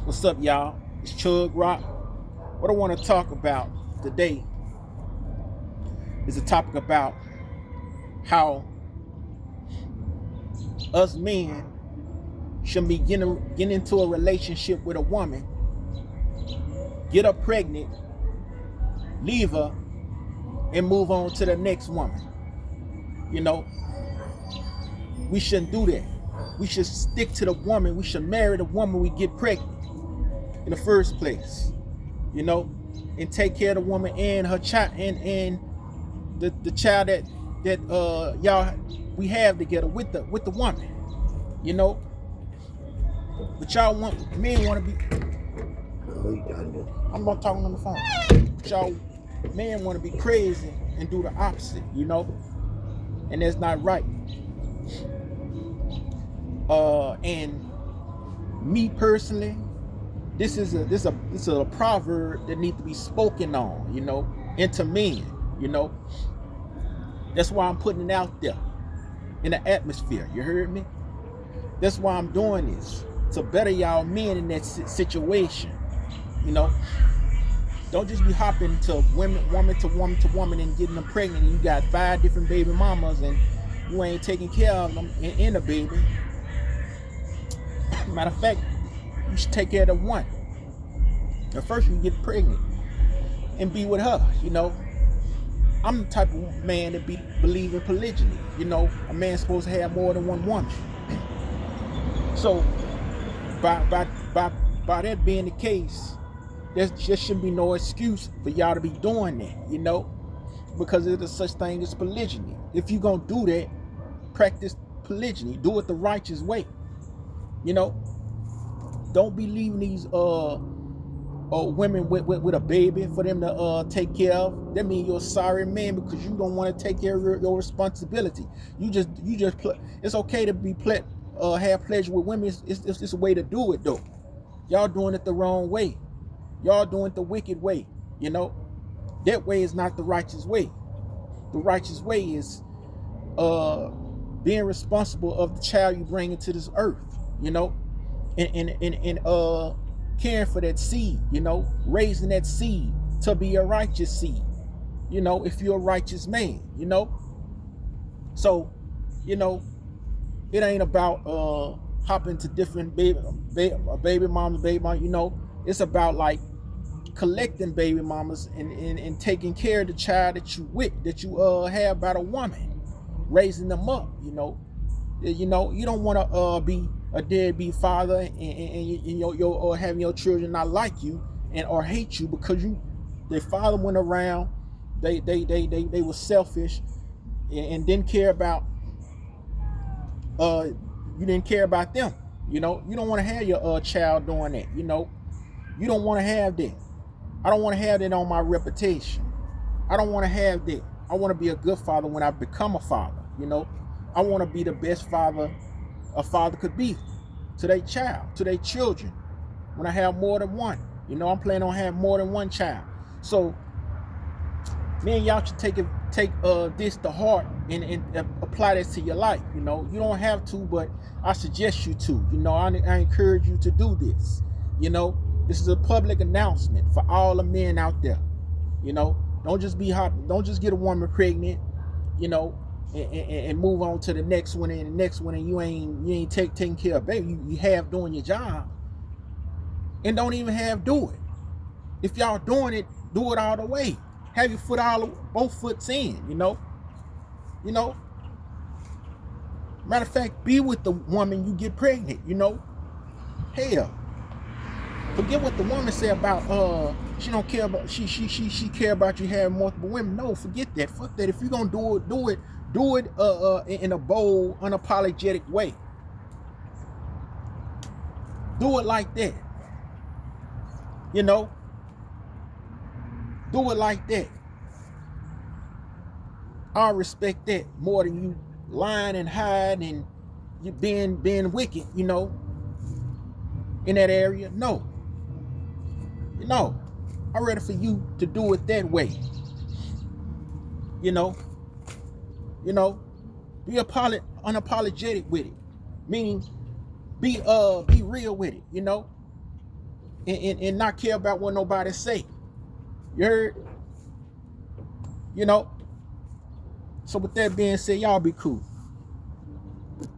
What's up, y'all? It's Chug Rock. What I want to talk about today is a topic about how us men should be getting into a relationship with a woman, get her pregnant, leave her, and move on to the next woman. You know, we shouldn't do that. We should stick to the woman. We should marry the woman we get pregnant in the first place. You know, and take care of the woman and her child and the child that y'all we have together with the woman. You know, but y'all men want to be. I'm not talking on the phone. But y'all men want to be crazy and do the opposite. You know, and that's not right. And me personally, this is a proverb that needs to be spoken on. You know, into men. You know, that's why I'm putting it out there in the atmosphere. You heard me? That's why I'm doing this, to better y'all men in that situation. You know, don't just be hopping to woman to woman and getting them pregnant, and you got 5 different baby mamas and you ain't taking care of them in a baby. Matter of fact, you should take care of the one. The first you get pregnant and be with her. You know, I'm the type of man that believe in polygyny. You know, a man's supposed to have more than one woman. So by that being the case, there just shouldn't be no excuse for y'all to be doing that, you know, because there's such thing as polygyny. If you're gonna do that, practice polygyny. Do it the righteous way. You know, don't be leaving these women with a baby for them to take care of. That means you're a sorry man because you don't want to take care of your responsibility. You just it's okay to be have pleasure with women. It's a way to do it though. Y'all doing it the wrong way. Y'all doing it the wicked way. You know, that way is not the righteous way. The righteous way is being responsible of the child you bring into this earth. You know, and caring for that seed. You know, raising that seed to be a righteous seed. You know, if you're a righteous man. You know, so you know, it ain't about hopping to different baby mamas, You know, it's about like collecting baby mamas and taking care of the child that you have by the woman, raising them up. You know, you don't want to be a deadbeat father and your having your children not like you and or hate you because their father went around, they were selfish and didn't care about you didn't care about them. You know, you don't want to have your child doing that. You know, you don't want to have that. I don't want to have that on my reputation. I don't want to have that. I want to be a good father when I become a father. You know, I want to be the best father a father could be to their child, to their children. When I have more than one, you know, I'm planning on having more than one child. So, me and y'all should take this to heart and apply this to your life. You know, you don't have to, but I suggest you to. You know, I encourage you to do this. You know, this is a public announcement for all the men out there. You know, don't just get a woman pregnant. You know, and move on to the next one and the next one, and you ain't taking care of baby. You have doing your job, and don't even have do it. If y'all doing it, do it all the way. Have your both foots in. You know. Matter of fact, be with the woman you get pregnant. You know, hell, forget what the woman said about she don't care about she care about you having multiple women. No, forget that. Fuck that. If you're gonna do it in a bold, unapologetic way. Do it like that. You know, do it like that. I respect that more than you lying and hiding and you being wicked. You know, in that area. No. I'm ready for you to do it that way. You know, be unapologetic with it. Meaning be real with it, you know. and not care about what nobody say. You heard? You know. So with that being said, y'all be cool.